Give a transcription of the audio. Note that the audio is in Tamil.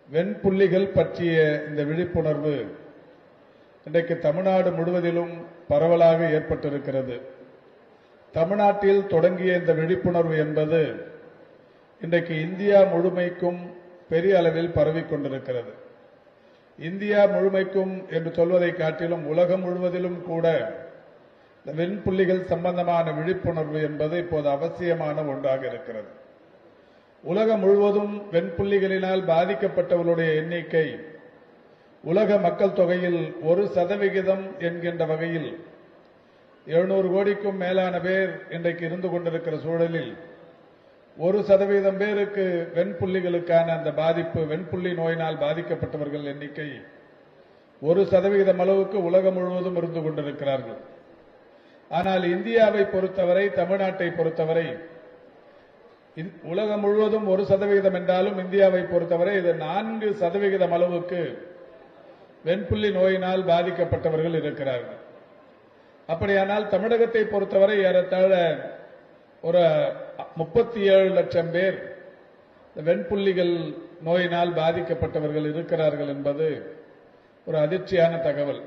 வெண்புள்ளிகள் பற்றிய இந்த விழிப்புணர்வு இன்றைக்கு தமிழ்நாடு முழுவதிலும் பரவலாக ஏற்பட்டிருக்கிறது. தமிழ்நாட்டில் தொடங்கிய இந்த விழிப்புணர்வு என்பது இன்றைக்கு இந்தியா முழுமைக்கும் பெரிய அளவில் பரவிக்கொண்டிருக்கிறது. இந்தியா முழுமைக்கும் என்று சொல்வதை காட்டிலும் உலகம் முழுவதிலும் கூட இந்த வெண்புள்ளிகள் சம்பந்தமான விழிப்புணர்வு என்பது இப்போது அவசியமான ஒன்றாக இருக்கிறது. உலகம் முழுவதும் வெண்புள்ளிகளினால் பாதிக்கப்பட்டவர்களுடைய எண்ணிக்கை உலக மக்கள் தொகையில் 1% என்கின்ற வகையில் 700 கோடிக்கும் மேலான பேர் இன்றைக்கு இருந்து கொண்டிருக்கிற சூழலில் 1% பேருக்கு வெண்புள்ளிகளுக்கான அந்த பாதிப்பு, வெண்புள்ளி நோயினால் பாதிக்கப்பட்டவர்கள் எண்ணிக்கை 1% அளவுக்கு உலகம் முழுவதும் இருந்து கொண்டிருக்கிறார்கள். ஆனால் இந்தியாவை பொறுத்தவரை, தமிழ்நாட்டை பொறுத்தவரை உலகம் முழுவதும் 1% என்றாலும் இந்தியாவை பொறுத்தவரை இது 4% அளவுக்கு வெண்புள்ளி நோயினால் பாதிக்கப்பட்டவர்கள் இருக்கிறார்கள். அப்படியானால் தமிழகத்தை பொறுத்தவரை ஏறத்தாழ ஒரு 37 லட்சம் பேர் வெண்புள்ளிகள் நோயினால் பாதிக்கப்பட்டவர்கள் இருக்கிறார்கள் என்பது ஒரு அதிர்ச்சியான தகவல்.